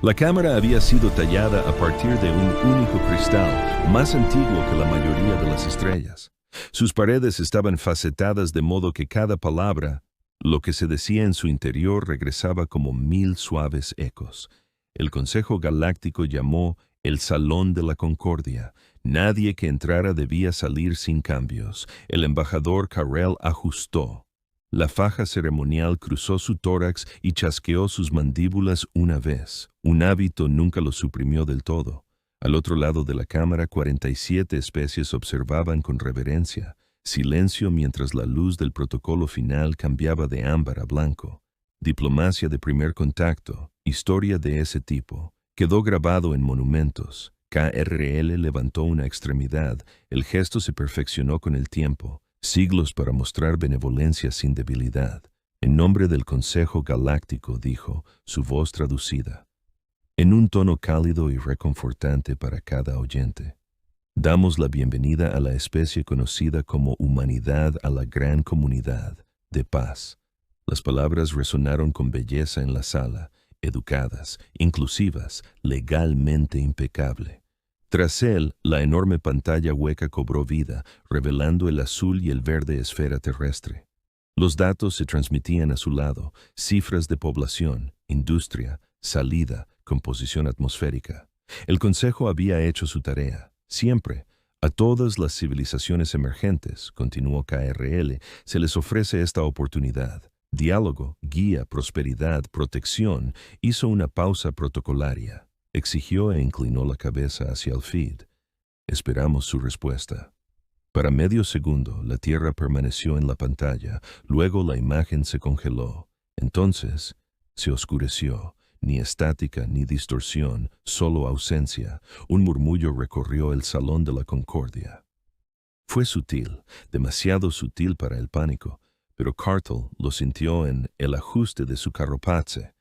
La cámara había sido tallada a partir de un único cristal, más antiguo que la mayoría de las estrellas. Sus paredes estaban facetadas de modo que cada palabra, lo que se decía en su interior, regresaba como 1000 suaves ecos. El Consejo Galáctico llamó el Salón de la Concordia. Nadie que entrara debía salir sin cambios. El embajador Carrel ajustó. La faja ceremonial cruzó su tórax y chasqueó sus mandíbulas una vez. Un hábito nunca lo suprimió del todo. Al otro lado de la cámara, 47 especies observaban con reverencia. Silencio mientras la luz del protocolo final cambiaba de ámbar a blanco. Diplomacia de primer contacto, historia de ese tipo. Quedó grabado en monumentos. KRL levantó una extremidad. El gesto se perfeccionó con el tiempo. Siglos para mostrar benevolencia sin debilidad. En nombre del Consejo Galáctico, dijo, su voz traducida, en un tono cálido y reconfortante para cada oyente. Damos la bienvenida a la especie conocida como humanidad a la gran comunidad de paz. Las palabras resonaron con belleza en la sala, educadas, inclusivas, legalmente impecable. Tras él, la enorme pantalla hueca cobró vida, revelando el azul y el verde esfera terrestre. Los datos se transmitían a su lado, cifras de población, industria, salida, composición atmosférica. El Consejo había hecho su tarea. Siempre, a todas las civilizaciones emergentes, continuó KRL, se les ofrece esta oportunidad. Diálogo, guía, prosperidad, protección. Hizo una pausa protocolaria. Exigió e inclinó la cabeza hacia el feed. Esperamos su respuesta. Para medio segundo, la Tierra permaneció en la pantalla. Luego la imagen se congeló. Entonces, se oscureció. Ni estática ni distorsión, solo ausencia. Un murmullo recorrió el Salón de la Concordia. Fue sutil, demasiado sutil para el pánico, pero Cartel lo sintió en el ajuste de su carropace.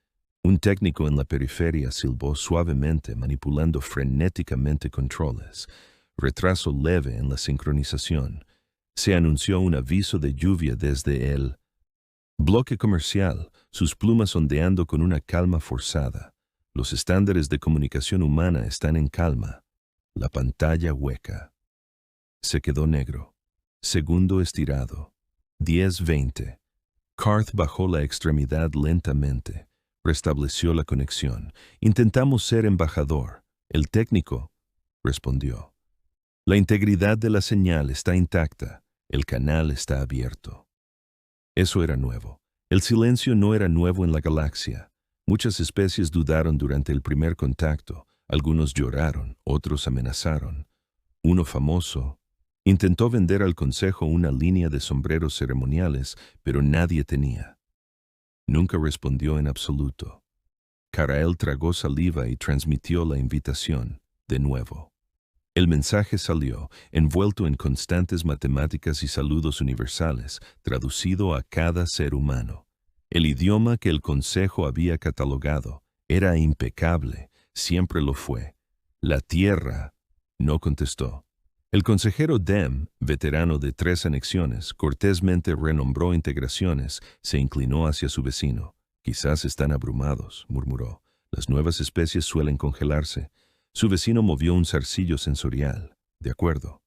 Un técnico en la periferia silbó suavemente, manipulando frenéticamente controles. Retraso leve en la sincronización. Se anunció un aviso de lluvia desde el bloque comercial, sus plumas ondeando con una calma forzada. Los estándares de comunicación humana están en calma. La pantalla hueca. Se quedó negro. Segundo estirado. 10:20. Carth bajó la extremidad lentamente. Restableció la conexión. Intentamos ser embajador. El técnico respondió. La integridad de la señal está intacta. El canal está abierto. Eso era nuevo. El silencio no era nuevo en la galaxia. Muchas especies dudaron durante el primer contacto. Algunos lloraron, otros amenazaron. Uno famoso intentó vender al Consejo una línea de sombreros ceremoniales, pero nadie tenía. Nunca respondió en absoluto. Carael tragó saliva y transmitió la invitación, de nuevo. El mensaje salió, envuelto en constantes matemáticas y saludos universales, traducido a cada ser humano. El idioma que el Consejo había catalogado era impecable, siempre lo fue. La Tierra no contestó. El consejero Dem, veterano de 3 anexiones, cortésmente renombró integraciones, se inclinó hacia su vecino. Quizás están abrumados, murmuró. Las nuevas especies suelen congelarse. Su vecino movió un zarcillo sensorial. De acuerdo.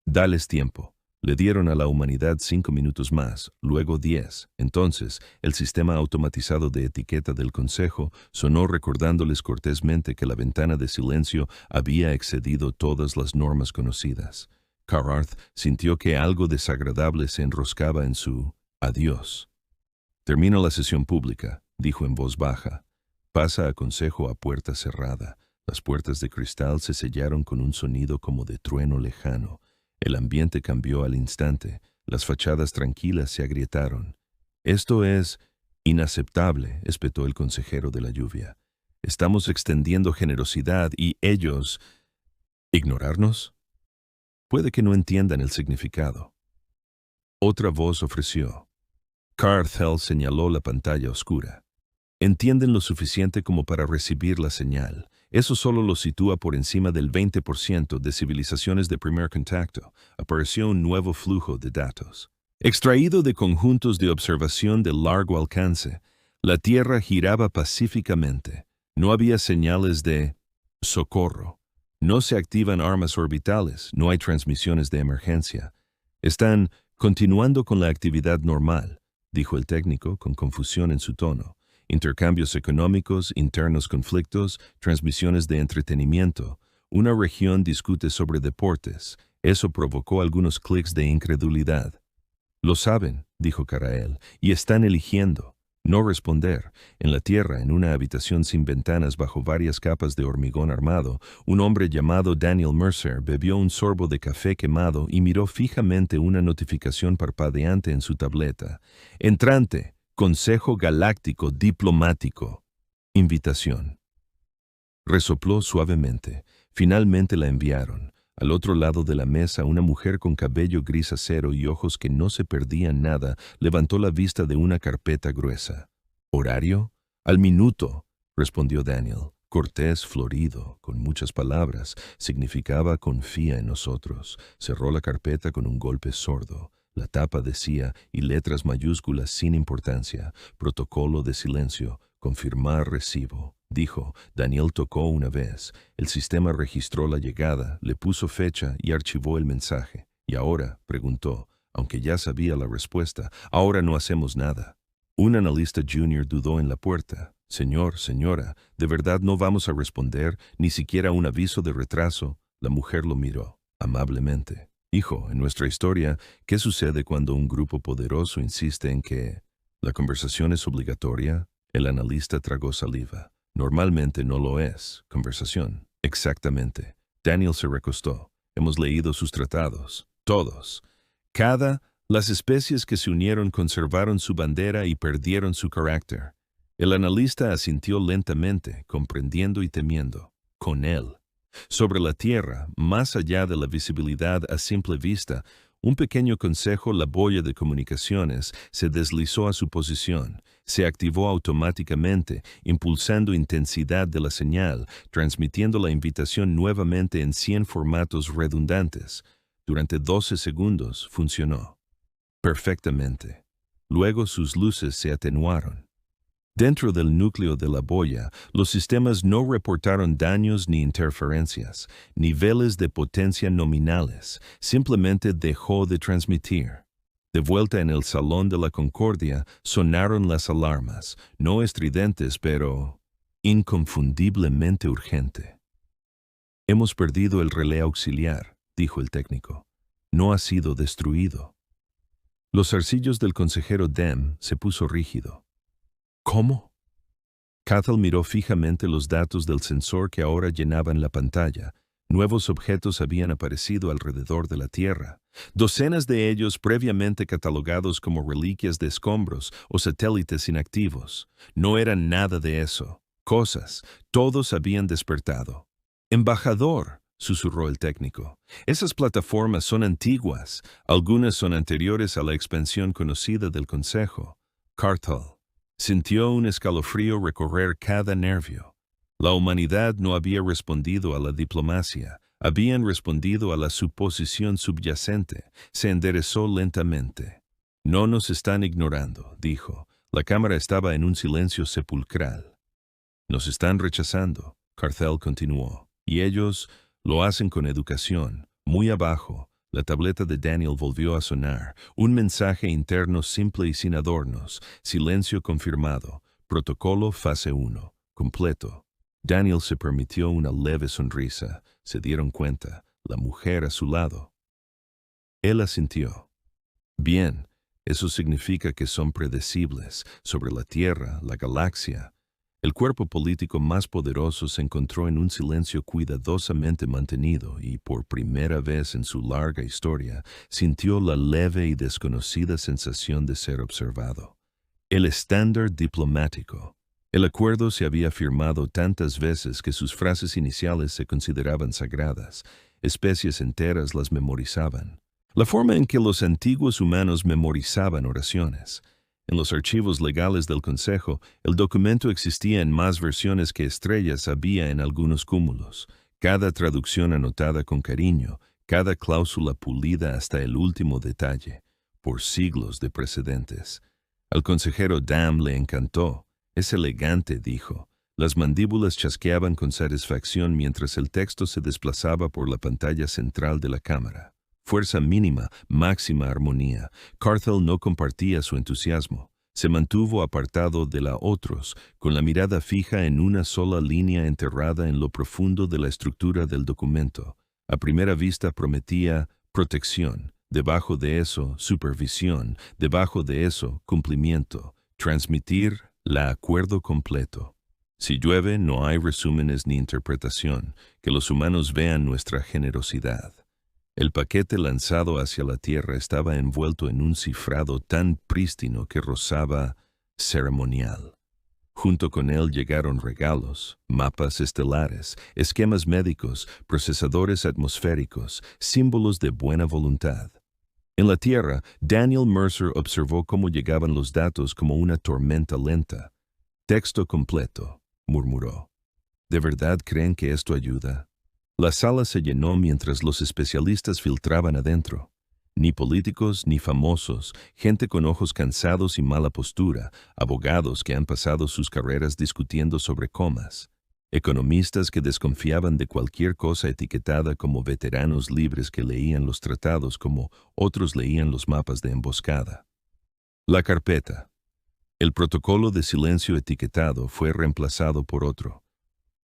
Dales tiempo. Le dieron a la humanidad 5 minutos más, luego 10. Entonces, el sistema automatizado de etiqueta del Consejo sonó recordándoles cortésmente que la ventana de silencio había excedido todas las normas conocidas. Cararth sintió que algo desagradable se enroscaba en su adiós. Termina la sesión pública, dijo en voz baja. Pasa a Consejo a puerta cerrada. Las puertas de cristal se sellaron con un sonido como de trueno lejano. El ambiente cambió al instante. Las fachadas tranquilas se agrietaron. Esto es inaceptable, espetó el consejero de la lluvia. Estamos extendiendo generosidad y ellos... ¿ignorarnos? Puede que no entiendan el significado. Otra voz ofreció. Carthel señaló la pantalla oscura. Entienden lo suficiente como para recibir la señal. Eso solo lo sitúa por encima del 20% de civilizaciones de primer contacto. Apareció un nuevo flujo de datos. Extraído de conjuntos de observación de largo alcance, la Tierra giraba pacíficamente. No había señales de socorro. No se activan armas orbitales, no hay transmisiones de emergencia. Están continuando con la actividad normal, dijo el técnico con confusión en su tono. Intercambios económicos, internos conflictos, transmisiones de entretenimiento. Una región discute sobre deportes. Eso provocó algunos clics de incredulidad. Lo saben, dijo Carael, y están eligiendo no responder. En la tierra, en una habitación sin ventanas bajo varias capas de hormigón armado, un hombre llamado Daniel Mercer bebió un sorbo de café quemado y miró fijamente una notificación parpadeante en su tableta. Entrante, Consejo Galáctico Diplomático. Invitación. Resopló suavemente. Finalmente la enviaron. Al otro lado de la mesa, una mujer con cabello gris acero y ojos que no se perdían nada levantó la vista de una carpeta gruesa. ¿Horario? Al minuto, respondió Daniel. Cortés, florido, con muchas palabras, significaba confía en nosotros. Cerró la carpeta con un golpe sordo. La tapa decía, y letras mayúsculas sin importancia, protocolo de silencio, confirmar recibo. Dijo, Daniel tocó una vez. El sistema registró la llegada, le puso fecha y archivó el mensaje. ¿Y ahora? Preguntó, aunque ya sabía la respuesta. Ahora no hacemos nada. Un analista junior dudó en la puerta. Señor, señora, ¿de verdad no vamos a responder? Ni siquiera un aviso de retraso. La mujer lo miró, amablemente. Hijo, en nuestra historia, ¿qué sucede cuando un grupo poderoso insiste en que la conversación es obligatoria? El analista tragó saliva. Normalmente no lo es. Conversación. Exactamente. Daniel se recostó. Hemos leído sus tratados. Todos. Las especies que se unieron conservaron su bandera y perdieron su carácter. El analista asintió lentamente, comprendiendo y temiendo. Con él. Sobre la Tierra, más allá de la visibilidad a simple vista, un pequeño consejo, la boya de comunicaciones, se deslizó a su posición. Se activó automáticamente, impulsando intensidad de la señal, transmitiendo la invitación nuevamente en 100 formatos redundantes. Durante 12 segundos funcionó. Perfectamente. Luego sus luces se atenuaron. Dentro del núcleo de la boya, los sistemas no reportaron daños ni interferencias, niveles de potencia nominales, simplemente dejó de transmitir. De vuelta en el Salón de la Concordia, sonaron las alarmas, no estridentes, pero inconfundiblemente urgente. Hemos perdido el relé auxiliar, dijo el técnico. No ha sido destruido. Los zarcillos del consejero Dem se puso rígido. ¿Cómo? Cathal miró fijamente los datos del sensor que ahora llenaban la pantalla. Nuevos objetos habían aparecido alrededor de la Tierra. Docenas de ellos previamente catalogados como reliquias de escombros o satélites inactivos. No eran nada de eso. Cosas. Todos habían despertado. «Embajador», susurró el técnico. «Esas plataformas son antiguas. Algunas son anteriores a la expansión conocida del Consejo». Cathal sintió un escalofrío recorrer cada nervio. La humanidad no había respondido a la diplomacia, habían respondido a la suposición subyacente. Se enderezó lentamente. «No nos están ignorando», dijo. La cámara estaba en un silencio sepulcral. «Nos están rechazando», Cathal continuó. «Y ellos lo hacen con educación, muy abajo». La tableta de Daniel volvió a sonar. Un mensaje interno simple y sin adornos. Silencio confirmado. Protocolo fase 1. Completo. Daniel se permitió una leve sonrisa. Se dieron cuenta. La mujer a su lado. Él asintió. Bien, eso significa que son predecibles. Sobre la Tierra, la galaxia. El cuerpo político más poderoso se encontró en un silencio cuidadosamente mantenido y, por primera vez en su larga historia, sintió la leve y desconocida sensación de ser observado. El estándar diplomático. El acuerdo se había firmado tantas veces que sus frases iniciales se consideraban sagradas. Especies enteras las memorizaban. La forma en que los antiguos humanos memorizaban oraciones. En los archivos legales del Consejo, el documento existía en más versiones que estrellas había en algunos cúmulos. Cada traducción anotada con cariño, cada cláusula pulida hasta el último detalle, por siglos de precedentes. Al consejero Dam le encantó. «Es elegante», dijo. Las mandíbulas chasqueaban con satisfacción mientras el texto se desplazaba por la pantalla central de la cámara. Fuerza mínima, máxima armonía. Carthel no compartía su entusiasmo. Se mantuvo apartado de la otros, con la mirada fija en una sola línea enterrada en lo profundo de la estructura del documento. A primera vista prometía protección. Debajo de eso, supervisión. Debajo de eso, cumplimiento. Transmitir la acuerdo completo. Si llueve, no hay resúmenes ni interpretación. Que los humanos vean nuestra generosidad. El paquete lanzado hacia la tierra estaba envuelto en un cifrado tan prístino que rozaba ceremonial. Junto con él llegaron regalos, mapas estelares, esquemas médicos, procesadores atmosféricos, símbolos de buena voluntad. En la tierra, Daniel Mercer observó cómo llegaban los datos como una tormenta lenta. Texto completo, murmuró. ¿De verdad creen que esto ayuda? La sala se llenó mientras los especialistas filtraban adentro. Ni políticos ni famosos, gente con ojos cansados y mala postura, abogados que han pasado sus carreras discutiendo sobre comas, economistas que desconfiaban de cualquier cosa etiquetada como veteranos libres que leían los tratados como otros leían los mapas de emboscada. La carpeta. El protocolo de silencio etiquetado fue reemplazado por otro.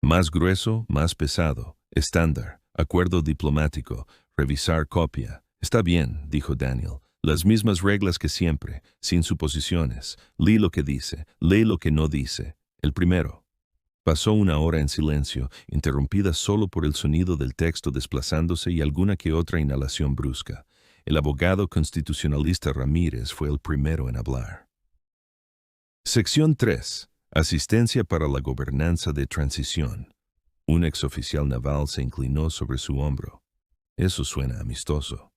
Más grueso, más pesado. Estándar, acuerdo diplomático, revisar copia. Está bien, dijo Daniel. Las mismas reglas que siempre, sin suposiciones. Lee lo que dice, lee lo que no dice. El primero. Pasó una hora en silencio, interrumpida solo por el sonido del texto desplazándose y alguna que otra inhalación brusca. El abogado constitucionalista Ramírez fue el primero en hablar. Sección 3. Asistencia para la gobernanza de transición. Un exoficial naval se inclinó sobre su hombro. Eso suena amistoso.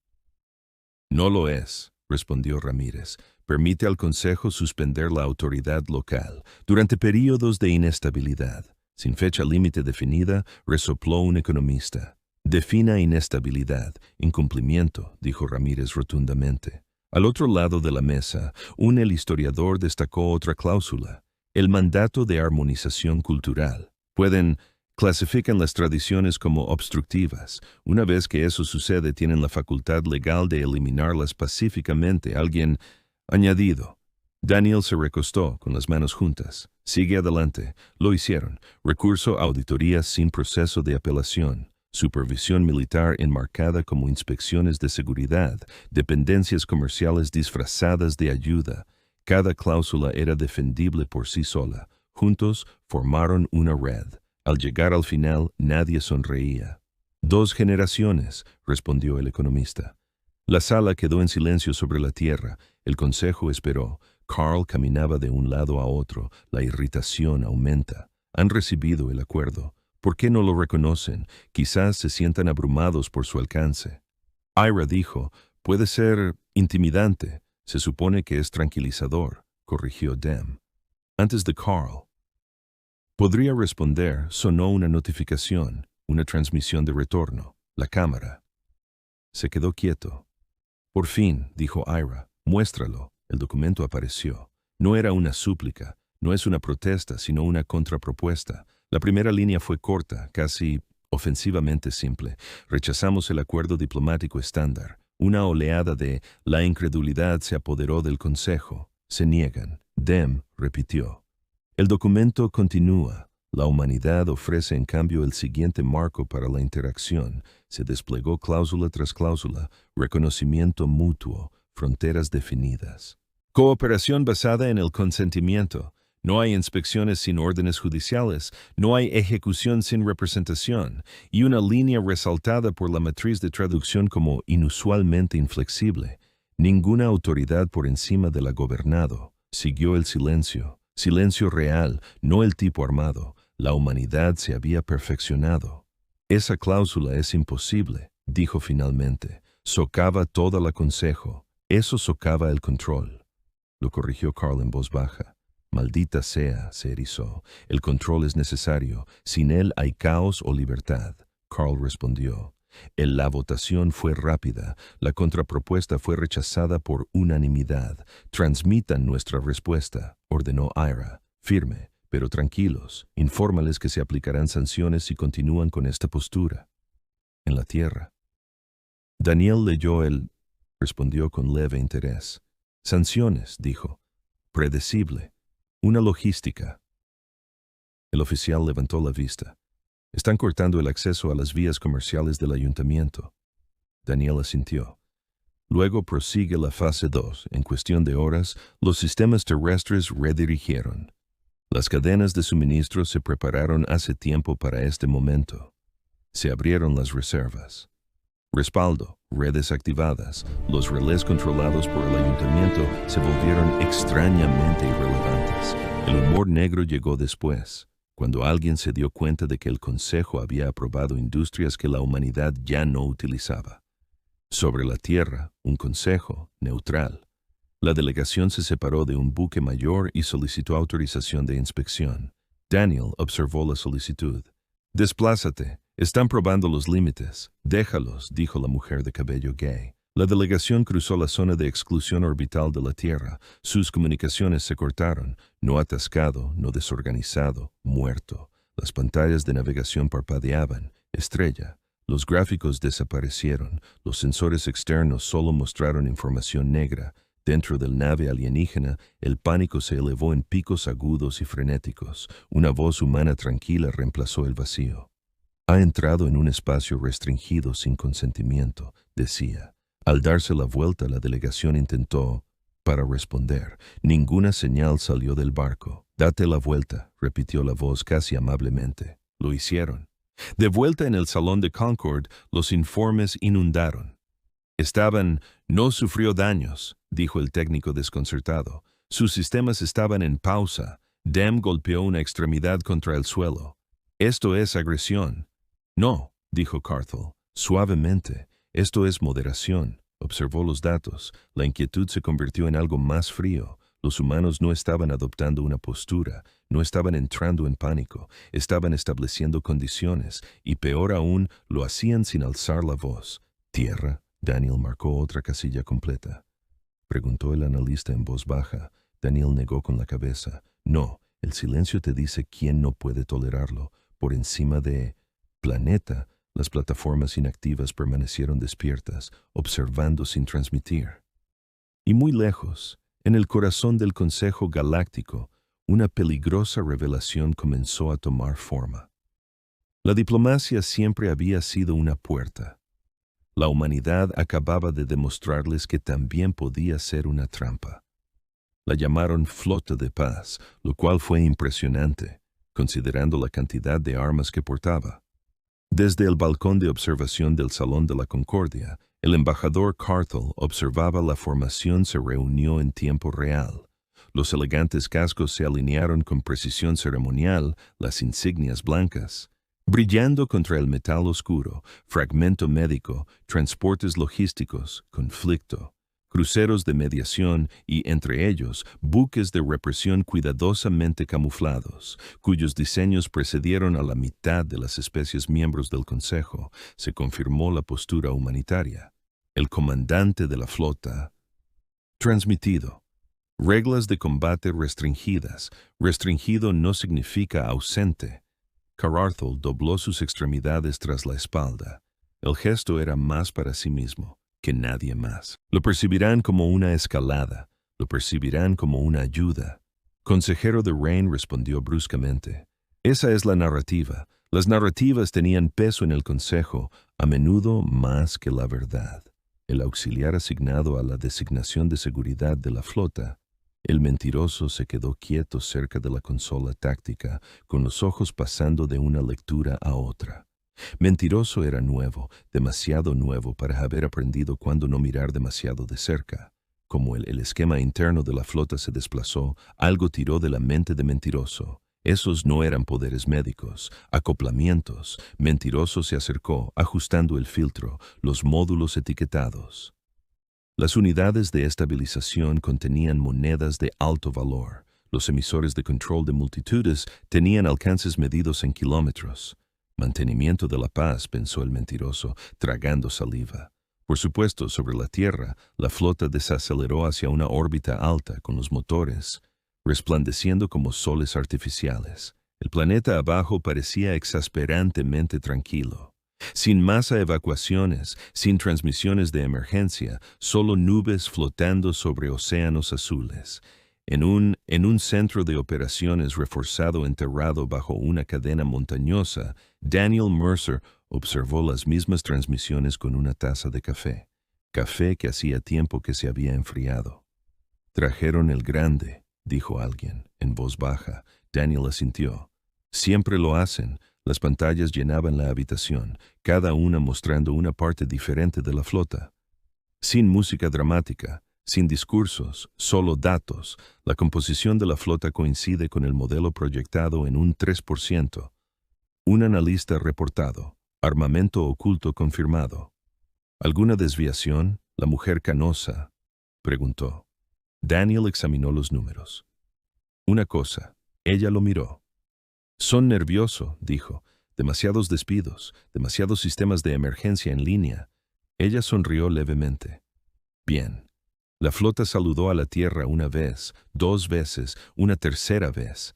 No lo es, respondió Ramírez. Permite al Consejo suspender la autoridad local durante períodos de inestabilidad. Sin fecha límite definida, resopló un economista. Defina inestabilidad, incumplimiento, dijo Ramírez rotundamente. Al otro lado de la mesa, el historiador destacó otra cláusula, el mandato de armonización cultural. Clasifican las tradiciones como obstructivas. Una vez que eso sucede, tienen la facultad legal de eliminarlas pacíficamente. Alguien añadido. Daniel se recostó con las manos juntas. Sigue adelante. Lo hicieron. Recurso a auditorías sin proceso de apelación. Supervisión militar enmarcada como inspecciones de seguridad. Dependencias comerciales disfrazadas de ayuda. Cada cláusula era defendible por sí sola. Juntos formaron una red. Al llegar al final, nadie sonreía. 2 generaciones, respondió el economista. La sala quedó en silencio sobre la tierra. El consejo esperó. Carl caminaba de un lado a otro. La irritación aumenta. Han recibido el acuerdo. ¿Por qué no lo reconocen? Quizás se sientan abrumados por su alcance. Ira dijo, puede ser intimidante. Se supone que es tranquilizador, corrigió Dem. Antes de Carl. Podría responder, sonó una notificación, una transmisión de retorno, la cámara. Se quedó quieto. Por fin, dijo Ira, muéstralo. El documento apareció. No era una súplica, no es una protesta, sino una contrapropuesta. La primera línea fue corta, casi ofensivamente simple. Rechazamos el acuerdo diplomático estándar. Una oleada de la incredulidad se apoderó del Consejo. Se niegan. Dem repitió. El documento continúa. La humanidad ofrece en cambio el siguiente marco para la interacción. Se desplegó cláusula tras cláusula, reconocimiento mutuo, fronteras definidas. Cooperación basada en el consentimiento. No hay inspecciones sin órdenes judiciales, no hay ejecución sin representación, y una línea resaltada por la matriz de traducción como inusualmente inflexible. Ninguna autoridad por encima de la gobernado. Siguió el silencio. Silencio real, no el tipo armado. La humanidad se había perfeccionado. Esa cláusula es imposible, dijo finalmente. Socava toda la consejo. Eso socava el control. Lo corrigió Carl en voz baja. Maldita sea, se erizó. El control es necesario. Sin él hay caos o libertad. Carl respondió. La votación fue rápida. La contrapropuesta fue rechazada por unanimidad. Transmitan nuestra respuesta, ordenó Ira. Firme, pero tranquilos, infórmales que se aplicarán sanciones si continúan con esta postura. En la tierra. Daniel leyó respondió con leve interés. Sanciones, dijo. Predecible. Una logística. El oficial levantó la vista. Están cortando el acceso a las vías comerciales del ayuntamiento. Daniel asintió. Luego prosigue la fase 2. En cuestión de horas, los sistemas terrestres redirigieron. Las cadenas de suministro se prepararon hace tiempo para este momento. Se abrieron las reservas. Respaldo, redes activadas, los relés controlados por el ayuntamiento se volvieron extrañamente irrelevantes. El humor negro llegó después, cuando alguien se dio cuenta de que el Consejo había aprobado industrias que la humanidad ya no utilizaba. Sobre la tierra, un consejo, neutral. La delegación se separó de un buque mayor y solicitó autorización de inspección. Daniel observó la solicitud. «Desplázate. Están probando los límites. Déjalos», dijo la mujer de cabello gay. La delegación cruzó la zona de exclusión orbital de la Tierra. Sus comunicaciones se cortaron. No atascado, no desorganizado, muerto. Las pantallas de navegación parpadeaban. Estrella. Los gráficos desaparecieron. Los sensores externos solo mostraron información negra. Dentro del nave alienígena, el pánico se elevó en picos agudos y frenéticos. Una voz humana tranquila reemplazó el vacío. «Ha entrado en un espacio restringido sin consentimiento», decía. Al darse la vuelta, la delegación intentó para responder. Ninguna señal salió del barco. «Date la vuelta», repitió la voz casi amablemente. Lo hicieron. De vuelta en el salón de Concord, los informes inundaron. «No sufrió daños», dijo el técnico desconcertado. «Sus sistemas estaban en pausa. Dem golpeó una extremidad contra el suelo. Esto es agresión». «No», dijo Carthel, suavemente. «Esto es moderación». Observó los datos. La inquietud se convirtió en algo más frío. Los humanos no estaban adoptando una postura, no estaban entrando en pánico, estaban estableciendo condiciones, y peor aún, lo hacían sin alzar la voz. «Tierra». Daniel marcó otra casilla completa. Preguntó el analista en voz baja. Daniel negó con la cabeza. «No, el silencio te dice quién no puede tolerarlo. Por encima de planeta, las plataformas inactivas permanecieron despiertas, observando sin transmitir. Y muy lejos, en el corazón del Consejo Galáctico, una peligrosa revelación comenzó a tomar forma. La diplomacia siempre había sido una puerta. La humanidad acababa de demostrarles que también podía ser una trampa. La llamaron Flota de Paz, lo cual fue impresionante, considerando la cantidad de armas que portaba. Desde el balcón de observación del Salón de la Concordia, el embajador Carthel observaba la formación se reunió en tiempo real. Los elegantes cascos se alinearon con precisión ceremonial, las insignias blancas. Brillando contra el metal oscuro, fragmento médico, transportes logísticos, conflicto, cruceros de mediación y, entre ellos, buques de represión cuidadosamente camuflados, cuyos diseños precedieron a la mitad de las especies miembros del Consejo, se confirmó la postura humanitaria. El comandante de la flota. Transmitido. Reglas de combate restringidas. Restringido no significa ausente. Cararthel dobló sus extremidades tras la espalda. El gesto era más para sí mismo que nadie más. Lo percibirán como una escalada, lo percibirán como una ayuda. Consejero de Rain respondió bruscamente. Esa es la narrativa. Las narrativas tenían peso en el Consejo, a menudo más que la verdad. El auxiliar asignado a la designación de seguridad de la flota, el mentiroso, se quedó quieto cerca de la consola táctica, con los ojos pasando de una lectura a otra. Mentiroso era nuevo, demasiado nuevo para haber aprendido cuándo no mirar demasiado de cerca. Como el esquema interno de la flota se desplazó, algo tiró de la mente de Mentiroso. Esos no eran poderes médicos, acoplamientos. Mentiroso se acercó, ajustando el filtro, los módulos etiquetados. Las unidades de estabilización contenían monedas de alto valor. Los emisores de control de multitudes tenían alcances medidos en kilómetros. Mantenimiento de la paz, pensó el Mentiroso, tragando saliva. Por supuesto, sobre la Tierra, la flota desaceleró hacia una órbita alta con los motores. resplandeciendo como soles artificiales. El planeta abajo parecía exasperantemente tranquilo. Sin masa evacuaciones, sin transmisiones de emergencia, solo nubes flotando sobre océanos azules. En un centro de operaciones reforzado enterrado bajo una cadena montañosa, Daniel Mercer observó las mismas transmisiones con una taza de café. Café que hacía tiempo que se había enfriado. «Trajeron el grande», dijo alguien, en voz baja. Daniel asintió. «Siempre lo hacen». Las pantallas llenaban la habitación, cada una mostrando una parte diferente de la flota. Sin música dramática, sin discursos, solo datos, la composición de la flota coincide con el modelo proyectado en un 3%. Un analista reportado, armamento oculto confirmado. ¿Alguna desviación? La mujer canosa preguntó. Daniel examinó los números. Una cosa, ella lo miró. «Son nervioso», dijo. «Demasiados despidos, demasiados sistemas de emergencia en línea». Ella sonrió levemente. «Bien». La flota saludó a la tierra una vez, 2 veces, una tercera vez.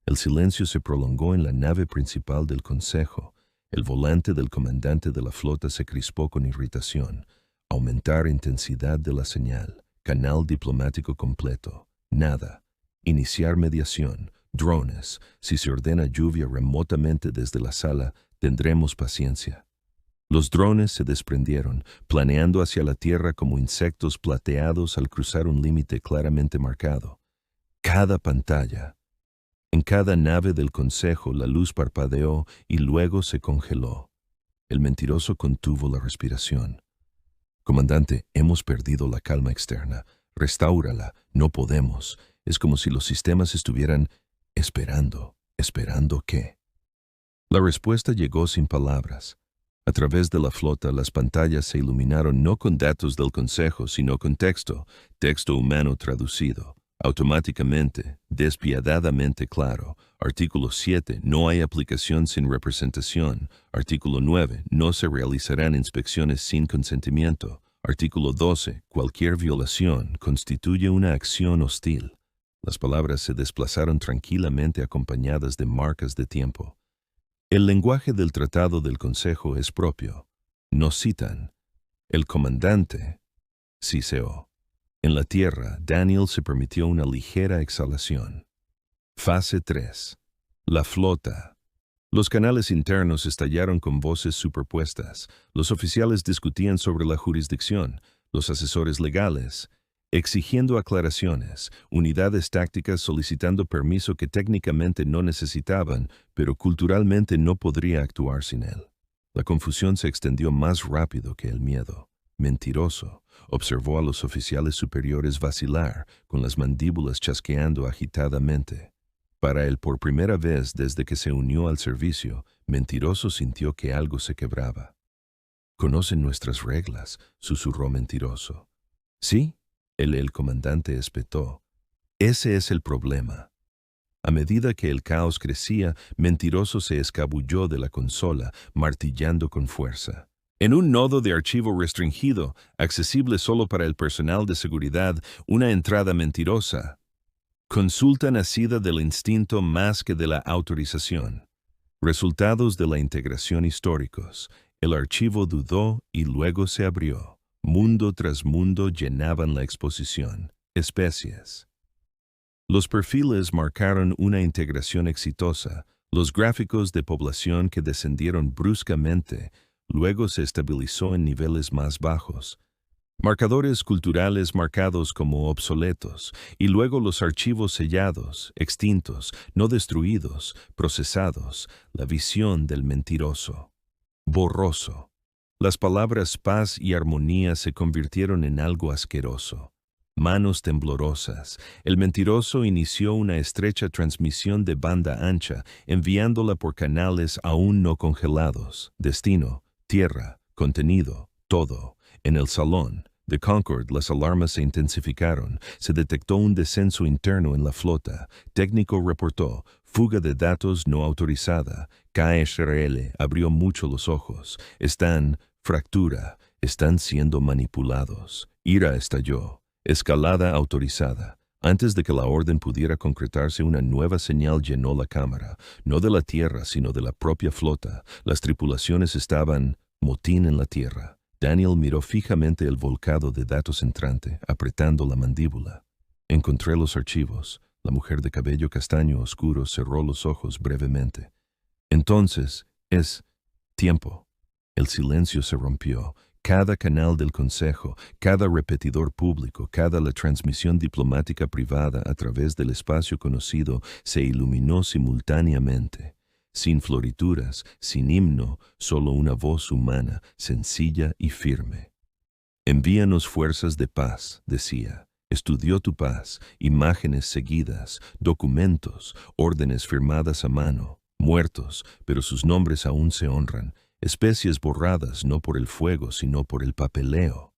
El silencio se prolongó en la nave principal del Consejo. El volante del comandante de la flota se crispó con irritación. Aumentar intensidad de la señal. Canal diplomático completo. Nada. Iniciar mediación. Drones. Si se ordena lluvia remotamente desde la sala, tendremos paciencia. Los drones se desprendieron, planeando hacia la tierra como insectos plateados al cruzar un límite claramente marcado. Cada pantalla. En cada nave del Consejo la luz parpadeó y luego se congeló. El mentiroso contuvo la respiración. «Comandante, hemos perdido la calma externa. Restáurala. No podemos. Es como si los sistemas estuvieran esperando. ¿Esperando qué?» La respuesta llegó sin palabras. A través de la flota, las pantallas se iluminaron no con datos del Consejo, sino con texto humano traducido, automáticamente, despiadadamente claro. Artículo 7. No hay aplicación sin representación. Artículo 9. No se realizarán inspecciones sin consentimiento. Artículo 12. Cualquier violación constituye una acción hostil. Las palabras se desplazaron tranquilamente acompañadas de marcas de tiempo. El lenguaje del Tratado del Consejo es propio. No citan. El comandante siseó. En la tierra, Daniel se permitió una ligera exhalación. Fase 3. La flota. Los canales internos estallaron con voces superpuestas. Los oficiales discutían sobre la jurisdicción. Los asesores legales exigiendo aclaraciones, unidades tácticas solicitando permiso que técnicamente no necesitaban, pero culturalmente no podría actuar sin él. La confusión se extendió más rápido que el miedo. Mentiroso, observó a los oficiales superiores vacilar, con las mandíbulas chasqueando agitadamente. Para él, por primera vez desde que se unió al servicio, Mentiroso sintió que algo se quebraba. «Conocen nuestras reglas», susurró Mentiroso. «Sí», el comandante espetó. «Ese es el problema». A medida que el caos crecía, Mentiroso se escabulló de la consola, martillando con fuerza. En un nodo de archivo restringido, accesible solo para el personal de seguridad, una entrada mentirosa. Consulta nacida del instinto más que de la autorización. Resultados de la integración históricos. El archivo dudó y luego se abrió. Mundo tras mundo llenaban la exposición. Especies. Los perfiles marcaron una integración exitosa. Los gráficos de población que descendieron bruscamente, luego se estabilizó en niveles más bajos. Marcadores culturales marcados como obsoletos, y luego los archivos sellados, extintos, no destruidos, procesados, la visión del mentiroso. Borroso. Las palabras paz y armonía se convirtieron en algo asqueroso. Manos temblorosas. El mentiroso inició una estrecha transmisión de banda ancha, enviándola por canales aún no congelados. Destino, tierra, contenido, todo. En el salón de Concord las alarmas se intensificaron. Se detectó un descenso interno en la flota. Técnico reportó, fuga de datos no autorizada. KSRL abrió mucho los ojos. Fractura. Están siendo manipulados. Ira estalló. Escalada autorizada. Antes de que la orden pudiera concretarse, una nueva señal llenó la cámara, no de la tierra, sino de la propia flota. Las tripulaciones estaban motín en la tierra. Daniel miró fijamente el volcado de datos entrante, apretando la mandíbula. Encontré los archivos. La mujer de cabello castaño oscuro cerró los ojos brevemente. Entonces, es tiempo. El silencio se rompió. Cada canal del Consejo, cada repetidor público, cada la transmisión diplomática privada a través del espacio conocido se iluminó simultáneamente. Sin florituras, sin himno, solo una voz humana, sencilla y firme. Envíanos fuerzas de paz, decía. Estudió tu paz, imágenes seguidas, documentos, órdenes firmadas a mano, muertos, pero sus nombres aún se honran. Especies borradas no por el fuego, sino por el papeleo.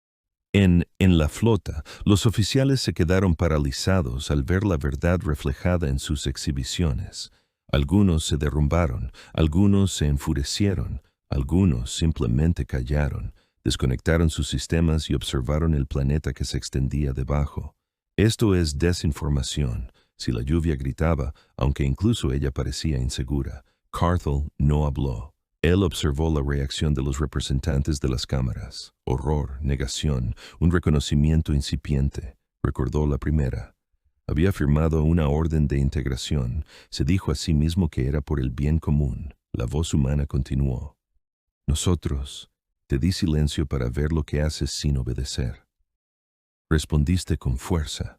En la flota, los oficiales se quedaron paralizados al ver la verdad reflejada en sus exhibiciones. Algunos se derrumbaron, algunos se enfurecieron, algunos simplemente callaron, desconectaron sus sistemas y observaron el planeta que se extendía debajo. Esto es desinformación. Si la lluvia gritaba, aunque incluso ella parecía insegura, Carthel no habló. Él observó la reacción de los representantes de las cámaras. Horror, negación, un reconocimiento incipiente. Recordó la primera. Había firmado una orden de integración. Se dijo a sí mismo que era por el bien común. La voz humana continuó. Nosotros, te di silencio para ver lo que haces sin obedecer. Respondiste con fuerza.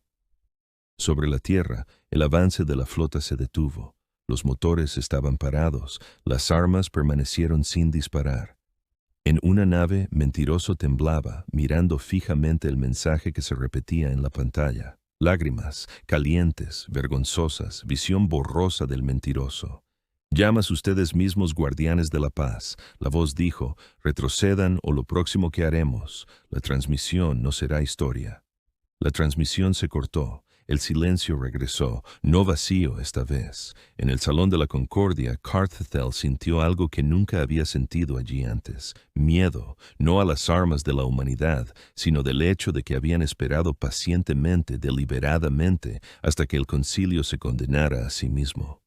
Sobre la tierra, el avance de la flota se detuvo. Los motores estaban parados, las armas permanecieron sin disparar. En una nave, Mentiroso temblaba, mirando fijamente el mensaje que se repetía en la pantalla. Lágrimas, calientes, vergonzosas, visión borrosa del mentiroso. Llamas ustedes mismos guardianes de la paz. La voz dijo, retrocedan o lo próximo que haremos. La transmisión no será historia. La transmisión se cortó. El silencio regresó, no vacío esta vez. En el Salón de la Concordia, Carthel sintió algo que nunca había sentido allí antes. Miedo, no a las armas de la humanidad, sino del hecho de que habían esperado pacientemente, deliberadamente, hasta que el concilio se condenara a sí mismo.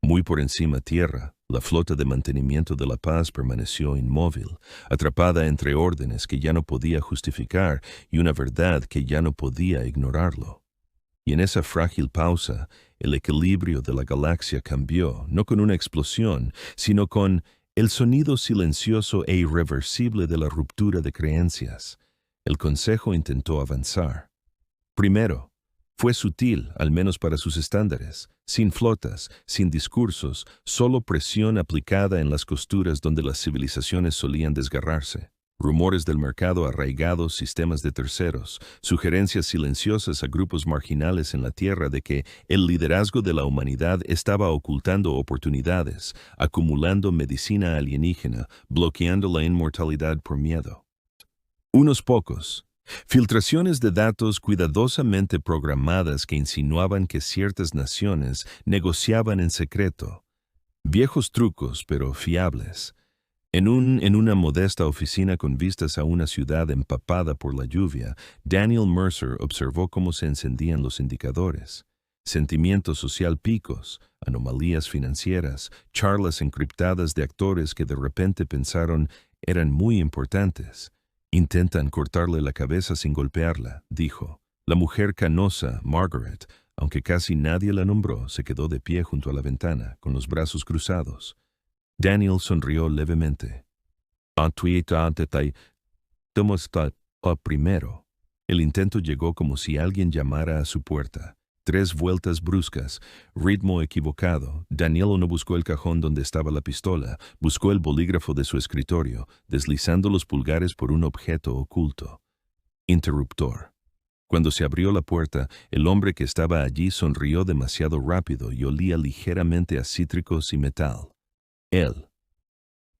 Muy por encima tierra, la flota de mantenimiento de la paz permaneció inmóvil, atrapada entre órdenes que ya no podía justificar y una verdad que ya no podía ignorarlo. Y en esa frágil pausa, el equilibrio de la galaxia cambió, no con una explosión, sino con el sonido silencioso e irreversible de la ruptura de creencias. El Consejo intentó avanzar. Primero, fue sutil, al menos para sus estándares, sin flotas, sin discursos, solo presión aplicada en las costuras donde las civilizaciones solían desgarrarse. Rumores del mercado arraigados, sistemas de terceros, sugerencias silenciosas a grupos marginales en la Tierra de que el liderazgo de la humanidad estaba ocultando oportunidades, acumulando medicina alienígena, bloqueando la inmortalidad por miedo. Unos pocos. Filtraciones de datos cuidadosamente programadas que insinuaban que ciertas naciones negociaban en secreto. Viejos trucos, pero fiables. En una modesta oficina con vistas a una ciudad empapada por la lluvia, Daniel Mercer observó cómo se encendían los indicadores. Sentimiento social picos, anomalías financieras, charlas encriptadas de actores que de repente pensaron eran muy importantes. Intentan cortarle la cabeza sin golpearla, dijo. La mujer canosa, Margaret, aunque casi nadie la nombró, se quedó de pie junto a la ventana, con los brazos cruzados. Daniel sonrió levemente. Primero. El intento llegó como si alguien llamara a su puerta. 3 vueltas bruscas, ritmo equivocado. Daniel no buscó el cajón donde estaba la pistola, buscó el bolígrafo de su escritorio, deslizando los pulgares por un objeto oculto. Interruptor. Cuando se abrió la puerta, el hombre que estaba allí sonrió demasiado rápido y olía ligeramente a cítricos y metal. Él.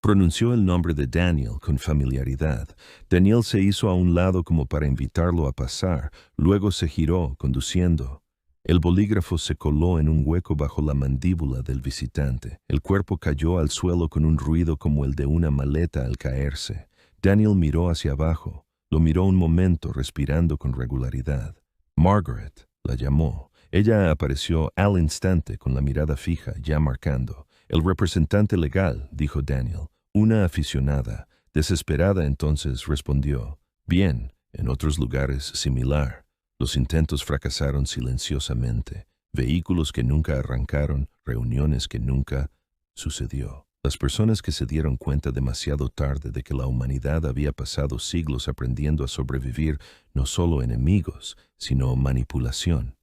Pronunció el nombre de Daniel con familiaridad. Daniel se hizo a un lado como para invitarlo a pasar, luego se giró, conduciendo. El bolígrafo se coló en un hueco bajo la mandíbula del visitante. El cuerpo cayó al suelo con un ruido como el de una maleta al caerse. Daniel miró hacia abajo. Lo miró un momento, respirando con regularidad. Margaret, La llamó. Ella apareció al instante con la mirada fija, ya marcando. El representante legal, dijo Daniel. Una aficionada. Desesperada entonces respondió. Bien, en otros lugares similar. Los intentos fracasaron silenciosamente. Vehículos que nunca arrancaron, reuniones que nunca sucedió. Las personas que se dieron cuenta demasiado tarde de que la humanidad había pasado siglos aprendiendo a sobrevivir no solo enemigos, sino manipulación.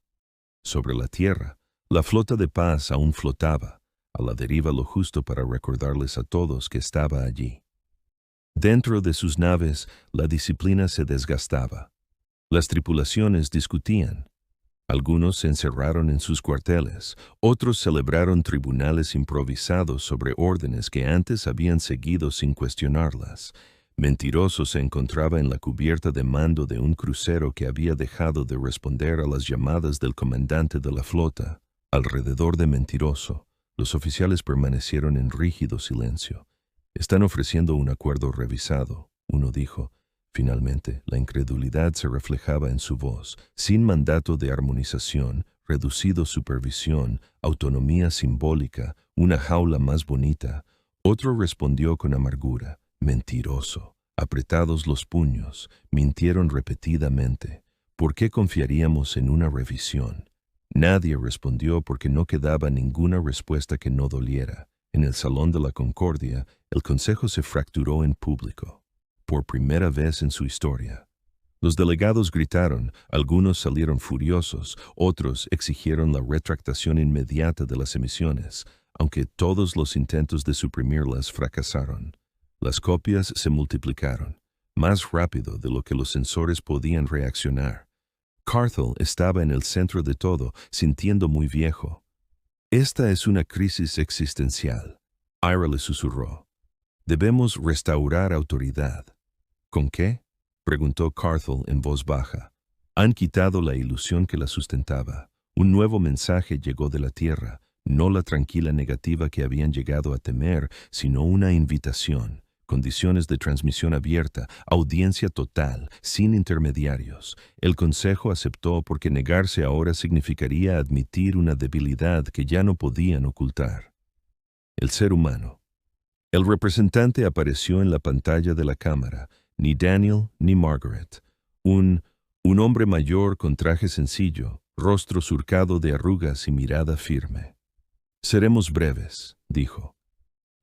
Sobre la tierra, la flota de paz aún flotaba, a la deriva lo justo para recordarles a todos que estaba allí. Dentro de sus naves, la disciplina se desgastaba. Las tripulaciones discutían. Algunos se encerraron en sus cuarteles, otros celebraron tribunales improvisados sobre órdenes que antes habían seguido sin cuestionarlas. Mentiroso se encontraba en la cubierta de mando de un crucero que había dejado de responder a las llamadas del comandante de la flota. Alrededor de Mentiroso, los oficiales permanecieron en rígido silencio. Están ofreciendo un acuerdo revisado, uno dijo. Finalmente, la incredulidad se reflejaba en su voz, sin mandato de armonización, reducido supervisión, autonomía simbólica, una jaula más bonita. Otro respondió con amargura, mentiroso, apretados los puños, mintieron repetidamente. ¿Por qué confiaríamos en una revisión? Nadie respondió porque no quedaba ninguna respuesta que no doliera. En el Salón de la Concordia, el consejo se fracturó en público. Por primera vez en su historia. Los delegados gritaron, algunos salieron furiosos, otros exigieron la retractación inmediata de las emisiones, aunque todos los intentos de suprimirlas fracasaron. Las copias se multiplicaron, más rápido de lo que los sensores podían reaccionar. Carthel estaba en el centro de todo, sintiendo muy viejo. Esta es una crisis existencial. Ira le susurró. Debemos restaurar autoridad. ¿Con qué? Preguntó Carthel en voz baja. Han quitado la ilusión que la sustentaba. Un nuevo mensaje llegó de la tierra, no la tranquila negativa que habían llegado a temer, sino una invitación, condiciones de transmisión abierta, audiencia total, sin intermediarios. El consejo aceptó porque negarse ahora significaría admitir una debilidad que ya no podían ocultar. El ser humano. El representante apareció en la pantalla de la cámara, ni Daniel ni Margaret. Un hombre mayor con traje sencillo, rostro surcado de arrugas y mirada firme. Seremos breves, dijo.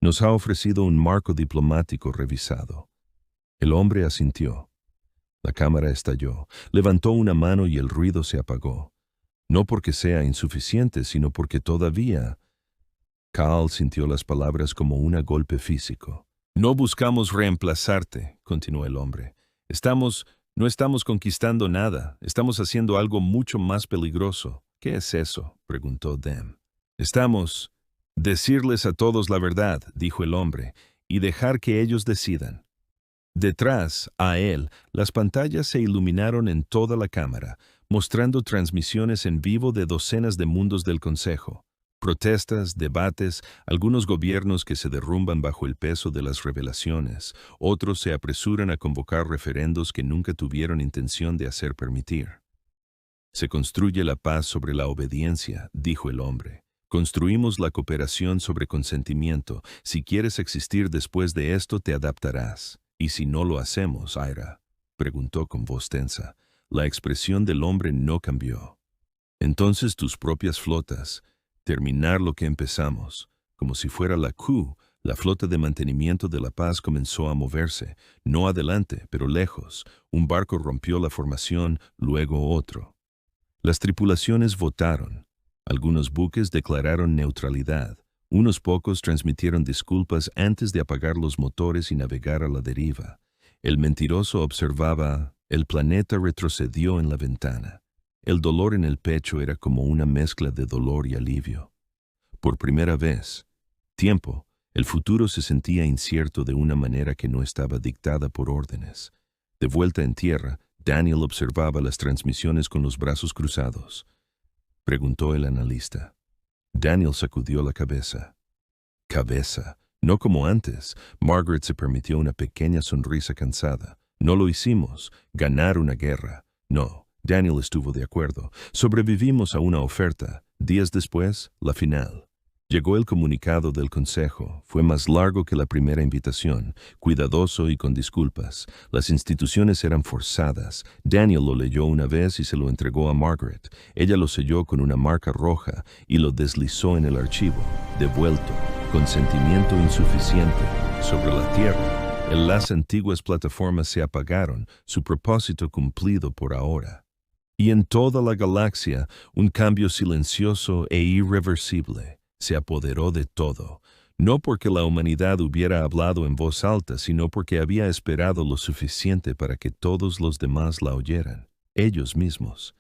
Nos ha ofrecido un marco diplomático revisado. El hombre asintió. La cámara estalló, levantó una mano y el ruido se apagó. No porque sea insuficiente, sino porque todavía... Cal sintió las palabras como un golpe físico. No buscamos reemplazarte, continuó el hombre. No estamos conquistando nada, estamos haciendo algo mucho más peligroso. ¿Qué es eso?, preguntó Dem. Decirles a todos la verdad, dijo el hombre, y dejar que ellos decidan. Detrás, a él, las pantallas se iluminaron en toda la cámara, mostrando transmisiones en vivo de docenas de mundos del Consejo. Protestas, debates, algunos gobiernos que se derrumban bajo el peso de las revelaciones, otros se apresuran a convocar referendos que nunca tuvieron intención de hacer permitir. Se construye la paz sobre la obediencia, dijo el hombre. Construimos la cooperación sobre consentimiento. Si quieres existir después de esto, te adaptarás. ¿Y si no lo hacemos, Ira?, preguntó con voz tensa. La expresión del hombre no cambió. Entonces tus propias flotas, terminar lo que empezamos. Como si fuera la Q, la flota de mantenimiento de la paz comenzó a moverse, no adelante, pero lejos. Un barco rompió la formación, luego otro. Las tripulaciones votaron. Algunos buques declararon neutralidad. Unos pocos transmitieron disculpas antes de apagar los motores y navegar a la deriva. El mentiroso observaba. El planeta retrocedió en la ventana. El dolor en el pecho era como una mezcla de dolor y alivio. Por primera vez, el futuro se sentía incierto de una manera que no estaba dictada por órdenes. De vuelta en tierra, Daniel observaba las transmisiones con los brazos cruzados. Preguntó el analista. Daniel sacudió la cabeza. Cabeza, no como antes. Margaret se permitió una pequeña sonrisa cansada. No lo hicimos, ganar una guerra. No. Daniel estuvo de acuerdo. Sobrevivimos a una oferta. Días después, la final. Llegó el comunicado del consejo. Fue más largo que la primera invitación, cuidadoso y con disculpas. Las instituciones eran forzadas. Daniel lo leyó una vez y se lo entregó a Margaret. Ella lo selló con una marca roja y lo deslizó en el archivo. Devuelto. Consentimiento insuficiente. Sobre la tierra. Las antiguas plataformas se apagaron, su propósito cumplido por ahora. Y en toda la galaxia, un cambio silencioso e irreversible se apoderó de todo, no porque la humanidad hubiera hablado en voz alta, sino porque había esperado lo suficiente para que todos los demás la oyeran, ellos mismos.